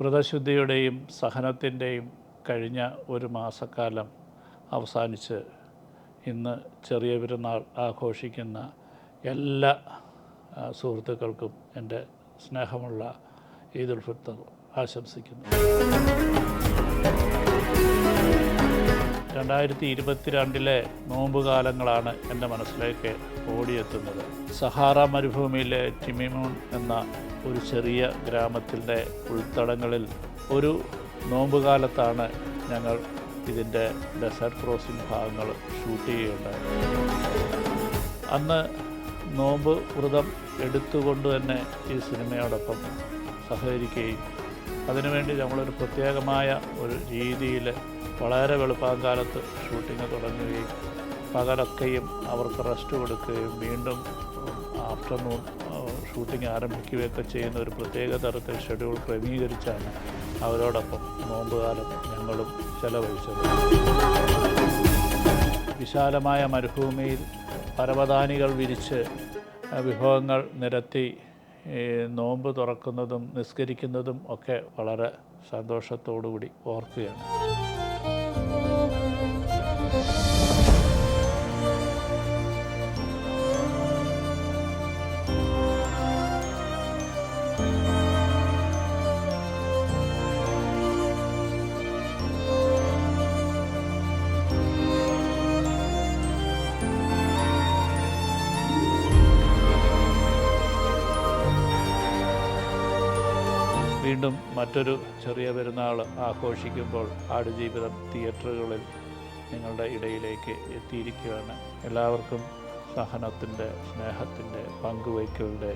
വ്രതശുദ്ധിയുടെയും സഹനത്തിൻ്റെയും കഴിഞ്ഞ ഒരു മാസക്കാലം അവസാനിച്ച് ഇന്ന് ചെറിയ പെരുന്നാൾ ആഘോഷിക്കുന്ന എല്ലാ സുഹൃത്തുക്കൾക്കും എൻ്റെ സ്നേഹമുള്ള ഈദുൽ ഫിത്തർ ആശംസിക്കുന്നു. 2022 നോമ്പുകാലങ്ങളാണ് എൻ്റെ മനസ്സിലേക്ക് ഓടിയെത്തുന്നത്. സഹാറ മരുഭൂമിയിലെ ടിമിമൂൺ എന്ന ഒരു ചെറിയ ഗ്രാമത്തിൻ്റെ ഉൾത്തടങ്ങളിൽ ഒരു നോമ്പുകാലത്താണ് ഞങ്ങൾ ഇതിൻ്റെ ഡെസേർട്ട് ക്രോസിംഗ് ഭാഗങ്ങൾ ഷൂട്ട് ചെയ്യുകയുണ്ടായത്. അന്ന് നോമ്പ് വ്രതം എടുത്തുകൊണ്ട് തന്നെ ഈ സിനിമയോടൊപ്പം സഹകരിക്കുകയും അതിനുവേണ്ടി നമ്മളൊരു പ്രത്യേകമായ ഒരു രീതിയിൽ വളരെ വെളുപ്പാങ്കാലത്ത് ഷൂട്ടിങ് തുടങ്ങുകയും പകലൊക്കെയും അവർക്ക് റെസ്റ്റ് കൊടുക്കുകയും വീണ്ടും ആഫ്റ്റർനൂൺ ഷൂട്ടിംഗ് ആരംഭിക്കുകയൊക്കെ ചെയ്യുന്ന ഒരു പ്രത്യേക തരത്തിൽ ഷെഡ്യൂൾ ക്രമീകരിച്ചാണ് അവരോടൊപ്പം നോമ്പുകാലം ഞങ്ങളും ചെലവഴിച്ചത്. വിശാലമായ മരുഭൂമിയിൽ പരവതാനികൾ വിരിച്ച് വിഭവങ്ങൾ നിരത്തി നോമ്പ് തുറക്കുന്നതും നിസ്കരിക്കുന്നതും ഒക്കെ വളരെ സന്തോഷത്തോടുകൂടി ഓർക്കുകയാണ്. വീണ്ടും മറ്റൊരു ചെറിയ പെരുന്നാൾ ആഘോഷിക്കുമ്പോൾ ആടുജീവിതം തിയേറ്ററുകളിൽ നിങ്ങളുടെ ഇടയിലേക്ക് എത്തിയിരിക്കുകയാണ്. എല്ലാവർക്കും സഹനത്തിൻ്റെ, സ്നേഹത്തിൻ്റെ, പങ്കുവയ്ക്കലിൻ്റെ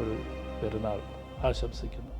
ഒരു പെരുന്നാൾ ആശംസിക്കുന്നു.